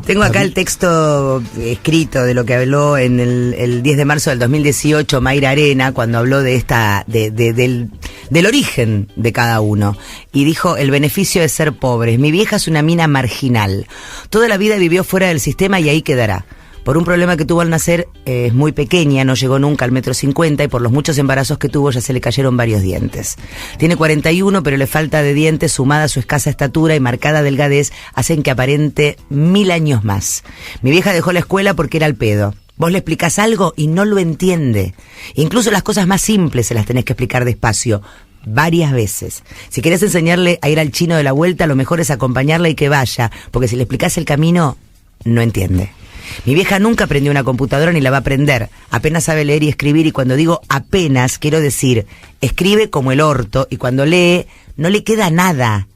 Tengo acá el texto escrito de lo que habló en el 10 de marzo del 2018 Mayra Arena, cuando habló de del origen de cada uno. Y dijo: el beneficio de ser pobres. Mi vieja es una mina marginal. Toda la vida vivió fuera del sistema y ahí quedará. Por un problema que tuvo al nacer, es muy pequeña, no llegó nunca al 1,50 m y por los muchos embarazos que tuvo ya se le cayeron varios dientes. Tiene 41, pero la falta de dientes, sumada a su escasa estatura y marcada delgadez, hacen que aparente 1000 años más. Mi vieja dejó la escuela porque era al pedo. Vos le explicás algo y no lo entiende. Incluso las cosas más simples se las tenés que explicar despacio, varias veces. Si querés enseñarle a ir al chino de la vuelta, lo mejor es acompañarla y que vaya, porque si le explicás el camino, no entiende. Mi vieja nunca aprendió una computadora ni la va a aprender. Apenas sabe leer y escribir, y cuando digo apenas, quiero decir, escribe como el orto, y cuando lee, no le queda nada.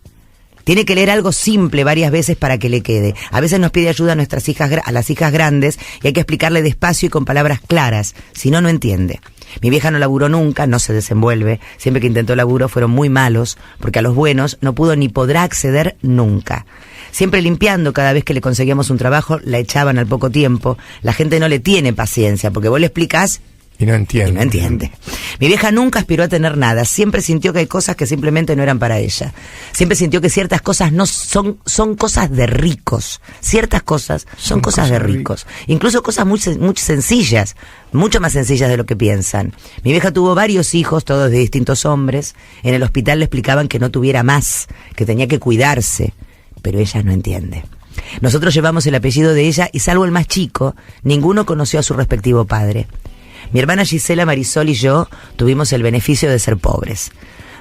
Tiene que leer algo simple varias veces para que le quede. A veces nos pide ayuda a las hijas grandes, y hay que explicarle despacio y con palabras claras, si no, no entiende. Mi vieja no laburó nunca, no se desenvuelve. Siempre que intentó laburo fueron muy malos, porque a los buenos no pudo ni podrá acceder nunca. Siempre limpiando, cada vez que le conseguíamos un trabajo, la echaban al poco tiempo. La gente no le tiene paciencia, porque vos le explicás y no entiende. Mi vieja nunca aspiró a tener nada. Siempre sintió que hay cosas que simplemente no eran para ella. Siempre sintió que ciertas cosas no son cosas de ricos. Ciertas cosas son cosas de ricos. Incluso cosas muy sencillas, mucho más sencillas de lo que piensan. Mi vieja tuvo varios hijos, todos de distintos hombres. En el hospital le explicaban que no tuviera más, que tenía que cuidarse. Pero ella no entiende. Nosotros llevamos el apellido de ella y, salvo el más chico, ninguno conoció a su respectivo padre. Mi hermana Gisela, Marisol y yo tuvimos el beneficio de ser pobres.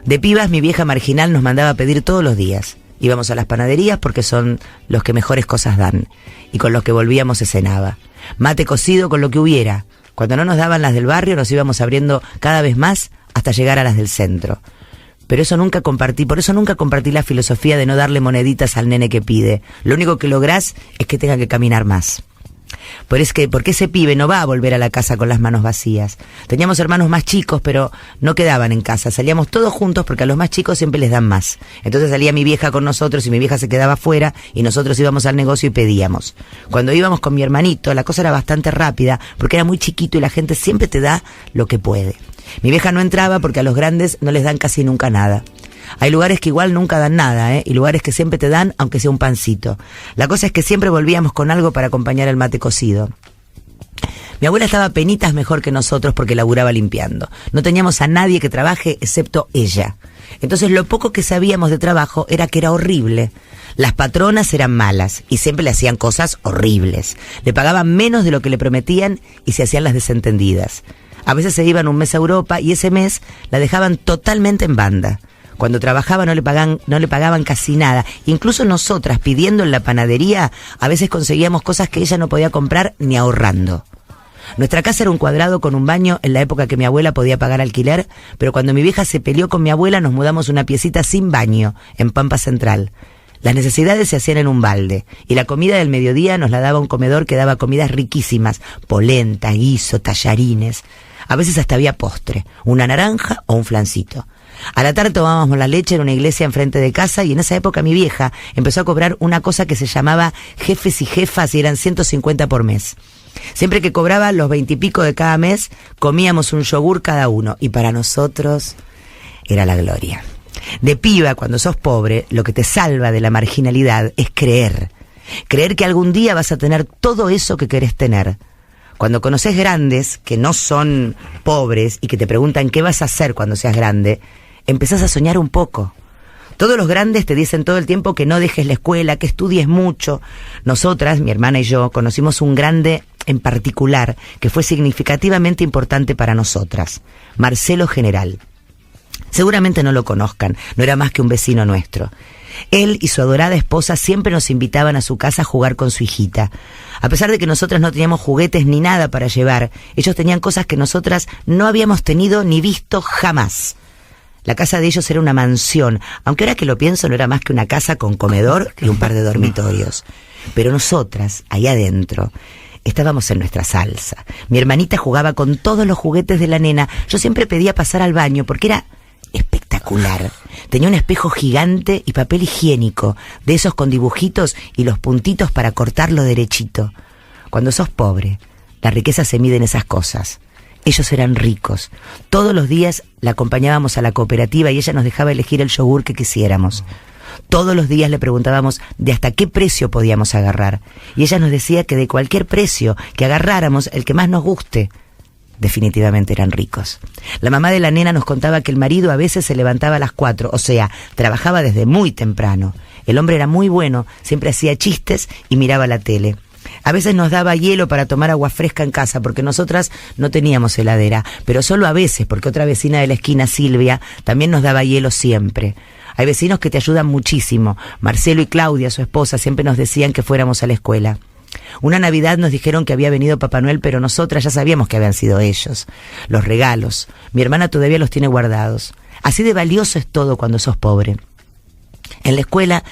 De pibas, mi vieja marginal nos mandaba a pedir todos los días. Íbamos a las panaderías porque son los que mejores cosas dan, y con los que volvíamos se cenaba. Mate cocido con lo que hubiera. Cuando no nos daban las del barrio, nos íbamos abriendo cada vez más hasta llegar a las del centro. Por eso nunca compartí la filosofía de no darle moneditas al nene que pide. Lo único que lográs es que tenga que caminar más. Porque ese pibe no va a volver a la casa con las manos vacías. Teníamos hermanos más chicos, pero no quedaban en casa. Salíamos todos juntos porque a los más chicos siempre les dan más. Entonces salía mi vieja con nosotros y mi vieja se quedaba afuera y nosotros íbamos al negocio y pedíamos. Cuando íbamos con mi hermanito, la cosa era bastante rápida porque era muy chiquito y la gente siempre te da lo que puede. Mi vieja no entraba porque a los grandes no les dan casi nunca nada. Hay lugares que igual nunca dan nada, y lugares que siempre te dan, aunque sea un pancito. La cosa es que siempre volvíamos con algo para acompañar el mate cocido. Mi abuela estaba penitas mejor que nosotros porque laburaba limpiando. No teníamos a nadie que trabaje excepto ella. Entonces lo poco que sabíamos de trabajo era que era horrible. Las patronas eran malas y siempre le hacían cosas horribles. Le pagaban menos de lo que le prometían y se hacían las desentendidas. A veces se iban un mes a Europa y ese mes la dejaban totalmente en banda. Cuando trabajaba no le pagaban casi nada. Incluso nosotras, pidiendo en la panadería, a veces conseguíamos cosas que ella no podía comprar ni ahorrando. Nuestra casa era un cuadrado con un baño en la época que mi abuela podía pagar alquiler, pero cuando mi vieja se peleó con mi abuela nos mudamos a una piecita sin baño, en Pampa Central. Las necesidades se hacían en un balde, y la comida del mediodía nos la daba un comedor que daba comidas riquísimas, polenta, guiso, tallarines. A veces hasta había postre, una naranja o un flancito. A la tarde tomábamos la leche en una iglesia enfrente de casa, y en esa época mi vieja empezó a cobrar una cosa que se llamaba jefes y jefas, y eran 150 por mes. Siempre que cobraba los 20 y pico de cada mes, comíamos un yogur cada uno, y para nosotros era la gloria. De piba, cuando sos pobre, lo que te salva de la marginalidad es creer. Creer que algún día vas a tener todo eso que querés tener. Cuando conoces grandes que no son pobres y que te preguntan qué vas a hacer cuando seas grande, empezás a soñar un poco. Todos los grandes te dicen todo el tiempo que no dejes la escuela, que estudies mucho. Nosotras, mi hermana y yo, conocimos un grande en particular que fue significativamente importante para nosotras, Marcelo General. Seguramente no lo conozcan, no era más que un vecino nuestro. Él y su adorada esposa siempre nos invitaban a su casa a jugar con su hijita. A pesar de que nosotras no teníamos juguetes ni nada para llevar, ellos tenían cosas que nosotras no habíamos tenido ni visto jamás. La casa de ellos era una mansión, aunque ahora que lo pienso no era más que una casa con comedor y un par de dormitorios. Pero nosotras, ahí adentro, estábamos en nuestra salsa. Mi hermanita jugaba con todos los juguetes de la nena. Yo siempre pedía pasar al baño porque era espectacular. espectacular. Tenía un espejo gigante y papel higiénico, de esos con dibujitos y los puntitos para cortarlo derechito. Cuando sos pobre, la riqueza se mide en esas cosas. Ellos eran ricos. Todos los días la acompañábamos a la cooperativa y ella nos dejaba elegir el yogur que quisiéramos. Todos los días le preguntábamos de hasta qué precio podíamos agarrar. Y ella nos decía que de cualquier precio que agarráramos, el que más nos guste. Definitivamente eran ricos. La mamá de la nena nos contaba que el marido a veces se levantaba a las 4, o sea, trabajaba desde muy temprano. El hombre era muy bueno, siempre hacía chistes y miraba la tele. A veces nos daba hielo para tomar agua fresca en casa, porque nosotras no teníamos heladera, pero solo a veces, porque otra vecina de la esquina, Silvia, también nos daba hielo siempre. Hay vecinos que te ayudan muchísimo. Marcelo y Claudia, su esposa, siempre nos decían que fuéramos a la escuela. Una Navidad nos dijeron que había venido Papá Noel, pero nosotras ya sabíamos que habían sido ellos. Los regalos. Mi hermana todavía los tiene guardados. Así de valioso es todo cuando sos pobre. En la escuela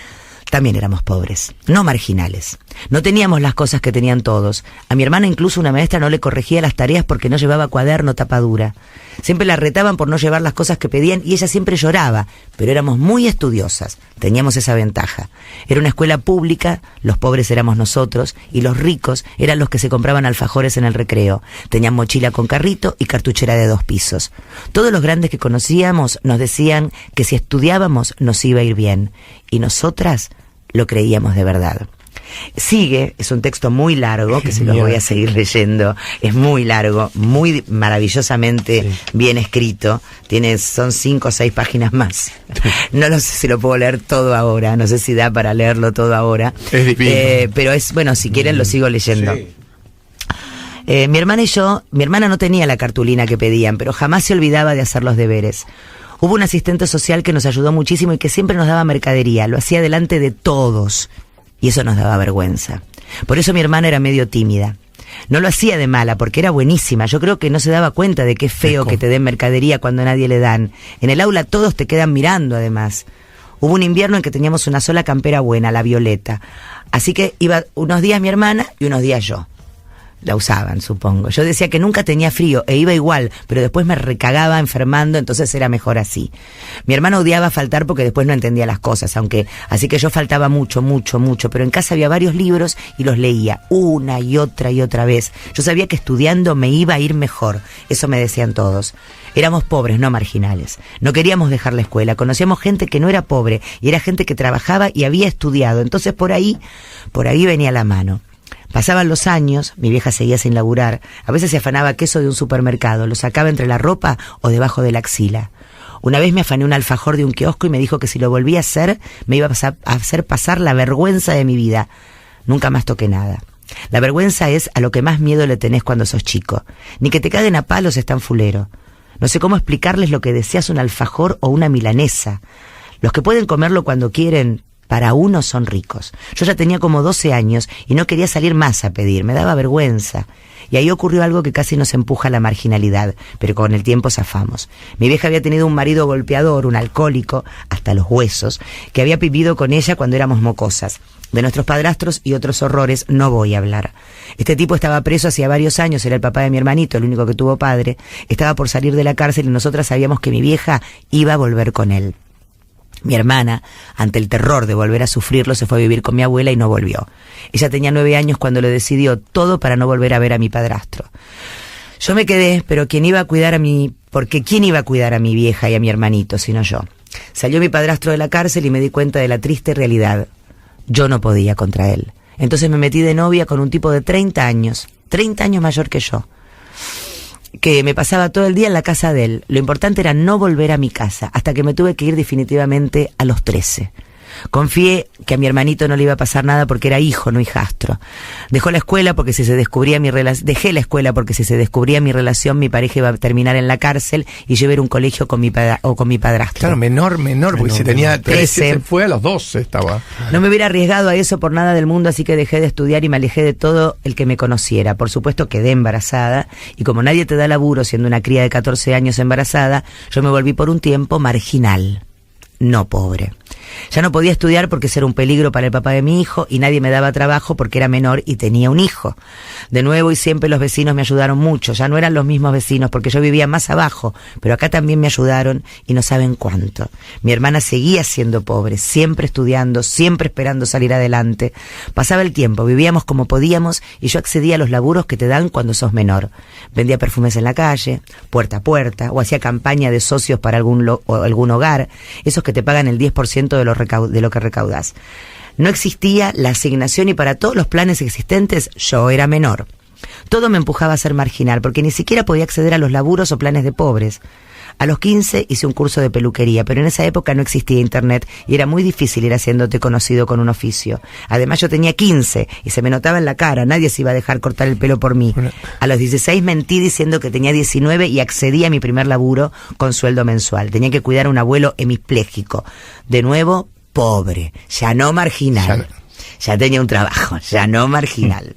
también éramos pobres, no marginales. No teníamos las cosas que tenían todos. A mi hermana incluso una maestra no le corregía las tareas porque no llevaba cuaderno tapadura. Siempre la retaban por no llevar las cosas que pedían y ella siempre lloraba, pero éramos muy estudiosas, teníamos esa ventaja. Era una escuela pública, los pobres éramos nosotros y los ricos eran los que se compraban alfajores en el recreo. Tenían mochila con carrito y cartuchera de 2 pisos. Todos los grandes que conocíamos nos decían que si estudiábamos nos iba a ir bien y nosotras lo creíamos de verdad. Sigue, es un texto muy largo, que se lo voy a seguir leyendo, es muy largo, muy maravillosamente bien escrito, son 5 o 6 páginas más. No lo sé si lo puedo leer todo ahora, no sé si da para leerlo todo ahora. Es difícil. Pero es, bueno, si quieren lo sigo leyendo. Sí. Mi hermana no tenía la cartulina que pedían, pero jamás se olvidaba de hacer los deberes. Hubo un asistente social que nos ayudó muchísimo y que siempre nos daba mercadería, lo hacía delante de todos. Y eso nos daba vergüenza. Por eso mi hermana era medio tímida. No lo hacía de mala, porque era buenísima. Yo creo que no se daba cuenta de qué feo que te den mercadería cuando a nadie le dan. En el aula todos te quedan mirando, además. Hubo un invierno en que teníamos una sola campera buena, la violeta. Así que iba unos días mi hermana y unos días yo. La usaban, supongo. Yo decía que nunca tenía frío e iba igual, pero después me recagaba enfermando, entonces era mejor así. Mi hermano odiaba faltar porque después no entendía las cosas, así que yo faltaba mucho, pero en casa había varios libros y los leía una y otra vez. Yo sabía que estudiando me iba a ir mejor, eso me decían todos. Éramos pobres, no marginales. No queríamos dejar la escuela, conocíamos gente que no era pobre y era gente que trabajaba y había estudiado, entonces por ahí venía la mano. Pasaban los años, mi vieja seguía sin laburar, a veces se afanaba queso de un supermercado, lo sacaba entre la ropa o debajo de la axila. Una vez me afané un alfajor de un kiosco y me dijo que si lo volvía a hacer, me iba a hacer pasar la vergüenza de mi vida. Nunca más toqué nada. La vergüenza es a lo que más miedo le tenés cuando sos chico. Ni que te caguen a palos es tan fulero. No sé cómo explicarles lo que deseas un alfajor o una milanesa. Los que pueden comerlo cuando quieren, para uno son ricos. Yo ya tenía como 12 años y no quería salir más a pedir, me daba vergüenza. Y ahí ocurrió algo que casi nos empuja a la marginalidad, pero con el tiempo zafamos. Mi vieja había tenido un marido golpeador, un alcohólico, hasta los huesos, que había vivido con ella cuando éramos mocosas. De nuestros padrastros y otros horrores no voy a hablar. Este tipo estaba preso hacía varios años, era el papá de mi hermanito, el único que tuvo padre. Estaba por salir de la cárcel y nosotras sabíamos que mi vieja iba a volver con él. Mi hermana, ante el terror de volver a sufrirlo, se fue a vivir con mi abuela y no volvió. Ella tenía 9 años cuando lo decidió todo para no volver a ver a mi padrastro. Yo me quedé, pero ¿quién iba a cuidar a mi vieja y a mi hermanito, sino yo? Salió mi padrastro de la cárcel y me di cuenta de la triste realidad. Yo no podía contra él. Entonces me metí de novia con un tipo de 30 años mayor que yo, que me pasaba todo el día en la casa de él. Lo importante era no volver a mi casa, hasta que me tuve que ir definitivamente a los 13. Confié que a mi hermanito no le iba a pasar nada porque era hijo, no hijastro. Dejé la escuela porque si se descubría mi relación, mi pareja iba a terminar en la cárcel y yo iba a ir a un colegio con mi padrastro. Claro, menor, porque si tenía 13, se fue a los 12 estaba. No me hubiera arriesgado a eso por nada del mundo, así que dejé de estudiar y me alejé de todo el que me conociera. Por supuesto quedé embarazada y como nadie te da laburo siendo una cría de 14 años embarazada, yo me volví por un tiempo marginal, no pobre. Ya no podía estudiar porque era un peligro para el papá de mi hijo y nadie me daba trabajo porque era menor y tenía un hijo. De nuevo y siempre los vecinos me ayudaron mucho. Ya no eran los mismos vecinos porque yo vivía más abajo, pero acá también me ayudaron y no saben cuánto. Mi hermana seguía siendo pobre, siempre estudiando, siempre esperando salir adelante. Pasaba el tiempo, vivíamos como podíamos y yo accedía a los laburos que te dan cuando sos menor. Vendía perfumes en la calle, puerta a puerta, o hacía campaña de socios para algún hogar, esos que te pagan el 10% de lo que recaudás. No existía la asignación y para todos los planes existentes yo era menor. Todo me empujaba a ser marginal porque ni siquiera podía acceder a los laburos o planes de pobres. A los 15 hice un curso de peluquería, pero en esa época no existía internet y era muy difícil ir haciéndote conocido con un oficio. Además yo tenía 15 y se me notaba en la cara, nadie se iba a dejar cortar el pelo por mí. A los 16 mentí diciendo que tenía 19 y accedí a mi primer laburo con sueldo mensual. Tenía que cuidar a un abuelo hemipléjico. De nuevo, pobre, ya no marginal. Ya tenía un trabajo, ya no marginal.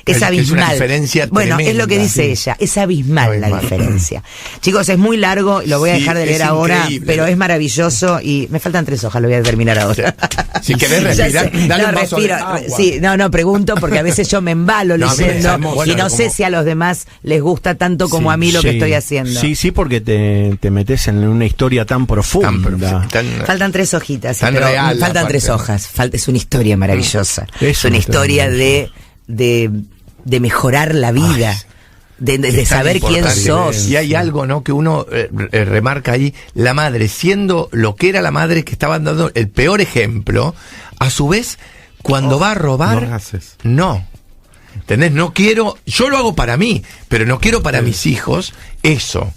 Es abismal. Es una diferencia bueno, tremenda, es lo que dice ella, es abismal la diferencia. Chicos, es muy largo, lo voy a dejar de leer ahora, increíble. Pero es maravilloso y me faltan 3 hojas, lo voy a terminar ahora. Si querés respirar, dale un vaso de agua. Sí, pregunto porque a veces yo me embalo leyendo y no sé si a los demás les gusta tanto como a mí lo que estoy haciendo. Sí, porque te metes en una historia tan profunda. Faltan 3 hojitas, pero real, faltan 3 hojas. Es una historia maravillosa. Es una historia de mejorar la vida, de saber quién sos. Y hay algo, ¿no?, que uno remarca ahí, la madre, siendo lo que era la madre que estaba dando el peor ejemplo, a su vez, cuando va a robar, no. ¿Entendés? No quiero, yo lo hago para mí, pero no quiero para mis hijos eso.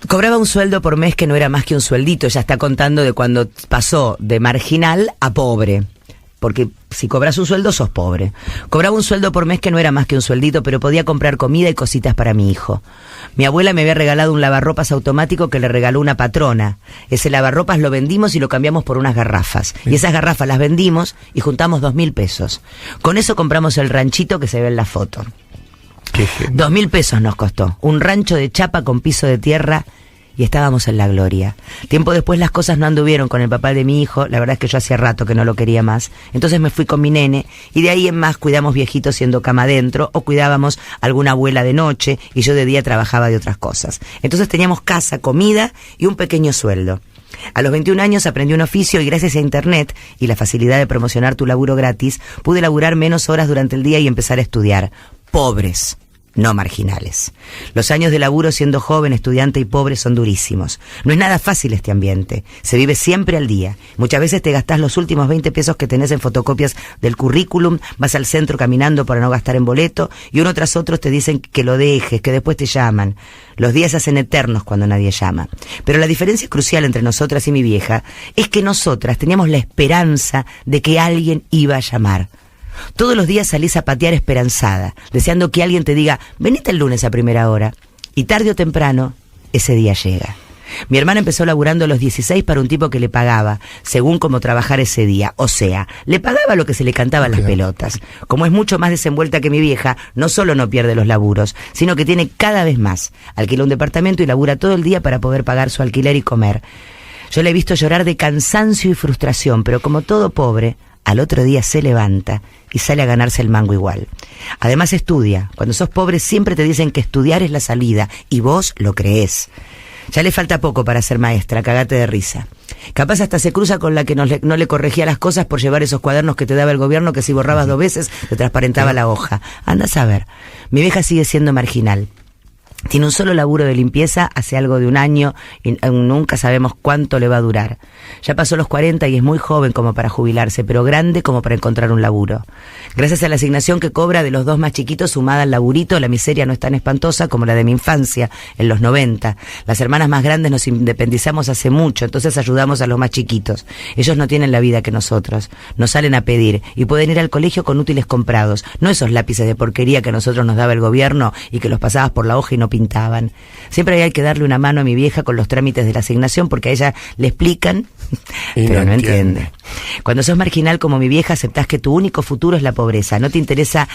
Cobraba un sueldo por mes que no era más que un sueldito. Ella está contando de cuando pasó de marginal a pobre. Porque si cobras un sueldo, sos pobre. Cobraba un sueldo por mes que no era más que un sueldito, pero podía comprar comida y cositas para mi hijo. Mi abuela me había regalado un lavarropas automático que le regaló una patrona. Ese lavarropas lo vendimos y lo cambiamos por unas garrafas. Y esas garrafas las vendimos y juntamos 2.000 pesos. Con eso compramos el ranchito que se ve en la foto. 2.000 pesos nos costó. Un rancho de chapa con piso de tierra y estábamos en la gloria. Tiempo después las cosas no anduvieron con el papá de mi hijo, la verdad es que yo hacía rato que no lo quería más. Entonces me fui con mi nene y de ahí en más cuidamos viejitos siendo cama adentro o cuidábamos alguna abuela de noche y yo de día trabajaba de otras cosas. Entonces teníamos casa, comida y un pequeño sueldo. A los 21 años aprendí un oficio y gracias a internet y la facilidad de promocionar tu laburo gratis, pude laburar menos horas durante el día y empezar a estudiar. Pobres, no marginales. Los años de laburo siendo joven, estudiante y pobre son durísimos. No es nada fácil este ambiente. Se vive siempre al día. Muchas veces te gastás los últimos 20 pesos que tenés en fotocopias del currículum, vas al centro caminando para no gastar en boleto y uno tras otro te dicen que lo dejes, que después te llaman. Los días se hacen eternos cuando nadie llama. Pero la diferencia crucial entre nosotras y mi vieja es que nosotras teníamos la esperanza de que alguien iba a llamar. Todos los días salís a patear esperanzada, deseando que alguien te diga, venite el lunes a primera hora. Y tarde o temprano, ese día llega. Mi hermana empezó laburando a los 16 para un tipo que le pagaba, según cómo trabajar ese día. O sea, le pagaba lo que se le cantaba las pelotas. Como es mucho más desenvuelta que mi vieja, no solo no pierde los laburos, sino que tiene cada vez más. Alquila un departamento y labura todo el día para poder pagar su alquiler y comer. Yo la he visto llorar de cansancio y frustración, pero como todo pobre, al otro día se levanta y sale a ganarse el mango igual. Además estudia. Cuando sos pobre siempre te dicen que estudiar es la salida y vos lo creés. Ya le falta poco para ser maestra, cagate de risa. Capaz hasta se cruza con la que no le corregía las cosas por llevar esos cuadernos que te daba el gobierno que si borrabas 2 veces te transparentaba la hoja. Anda a saber. Mi vieja sigue siendo marginal. Tiene un solo laburo de limpieza hace algo de 1 año y nunca sabemos cuánto le va a durar. Ya pasó los 40 y es muy joven como para jubilarse, pero grande como para encontrar un laburo. Gracias a la asignación que cobra de los 2 más chiquitos sumada al laburito, la miseria no es tan espantosa como la de mi infancia, en los 90. Las hermanas más grandes nos independizamos hace mucho, entonces ayudamos a los más chiquitos. Ellos no tienen la vida que nosotros. Nos salen a pedir y pueden ir al colegio con útiles comprados, no esos lápices de porquería que a nosotros nos daba el gobierno y que los pasabas por la hoja y no pintaban. Siempre hay que darle una mano a mi vieja con los trámites de la asignación porque a ella le explican, pero no entiende. Cuando sos marginal como mi vieja, aceptás que tu único futuro es la pobreza. No te interesa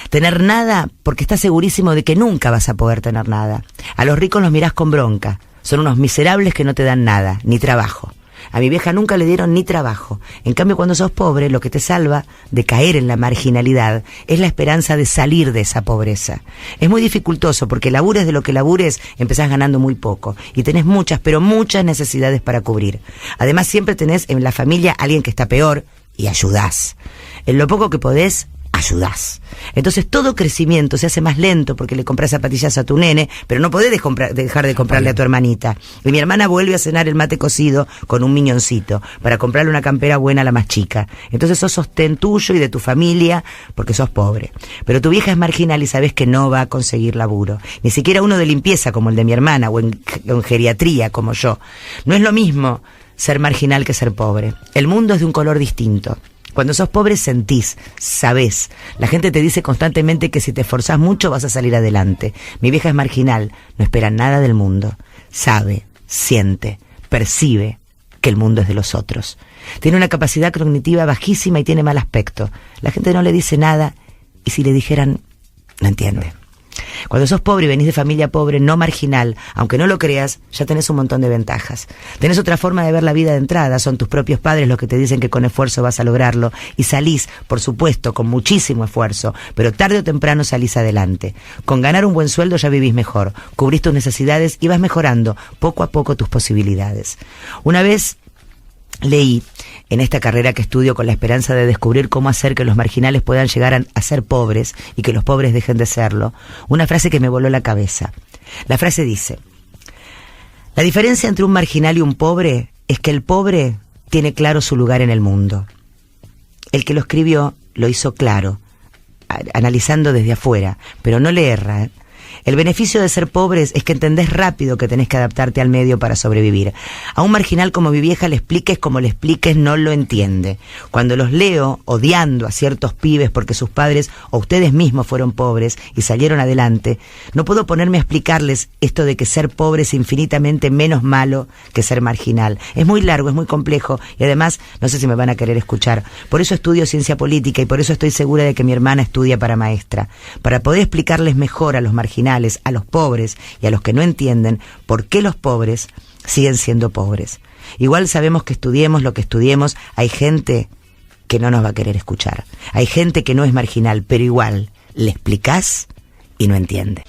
tener nada porque estás segurísimo de que nunca vas a poder tener nada. A los ricos los mirás con bronca. Son unos miserables que no te dan nada, ni trabajo. A mi vieja nunca le dieron ni trabajo. En cambio, cuando sos pobre, lo que te salva de caer en la marginalidad es la esperanza de salir de esa pobreza. Es muy dificultoso porque labures de lo que labures, empezás ganando muy poco. Y tenés muchas, pero muchas necesidades para cubrir. Además, siempre tenés en la familia alguien que está peor y ayudás. En lo poco que podés, ayudás. Entonces todo crecimiento se hace más lento porque le compras zapatillas a tu nene, pero no podés dejar de comprarle a tu hermanita. Y mi hermana vuelve a cenar el mate cocido con un miñoncito para comprarle una campera buena a la más chica. Entonces sos sostén tuyo y de tu familia porque sos pobre. Pero tu vieja es marginal y sabés que no va a conseguir laburo. Ni siquiera uno de limpieza como el de mi hermana o en geriatría como yo. No es lo mismo ser marginal que ser pobre. El mundo es de un color distinto. Cuando sos pobre sentís, sabés. La gente te dice constantemente que si te esforzás mucho vas a salir adelante. Mi vieja es marginal, no espera nada del mundo. Sabe, siente, percibe que el mundo es de los otros. Tiene una capacidad cognitiva bajísima y tiene mal aspecto. La gente no le dice nada y si le dijeran, no entiende. Cuando sos pobre y venís de familia pobre, no marginal, aunque no lo creas, ya tenés un montón de ventajas. Tenés otra forma de ver la vida de entrada, son tus propios padres los que te dicen que con esfuerzo vas a lograrlo, y salís, por supuesto, con muchísimo esfuerzo, pero tarde o temprano salís adelante. Con ganar un buen sueldo ya vivís mejor, cubrís tus necesidades y vas mejorando poco a poco tus posibilidades. Una vez leí en esta carrera que estudio con la esperanza de descubrir cómo hacer que los marginales puedan llegar a ser pobres y que los pobres dejen de serlo, una frase que me voló la cabeza. La frase dice: la diferencia entre un marginal y un pobre es que el pobre tiene claro su lugar en el mundo. El que lo escribió lo hizo claro, analizando desde afuera, pero no le erra, ¿eh? El beneficio de ser pobres es que entendés rápido que tenés que adaptarte al medio para sobrevivir. A un marginal como mi vieja le expliques como le expliques, no lo entiende. Cuando los leo odiando a ciertos pibes porque sus padres o ustedes mismos fueron pobres y salieron adelante, no puedo ponerme a explicarles esto de que ser pobre es infinitamente menos malo que ser marginal. Es muy largo, es muy complejo y además no sé si me van a querer escuchar. Por eso estudio ciencia política y por eso estoy segura de que mi hermana estudia para maestra. Para poder explicarles mejor a los marginales, a los pobres y a los que no entienden por qué los pobres siguen siendo pobres. Igual sabemos que estudiemos lo que estudiemos, hay gente que no nos va a querer escuchar. Hay gente que no es marginal, pero igual le explicás y no entiende.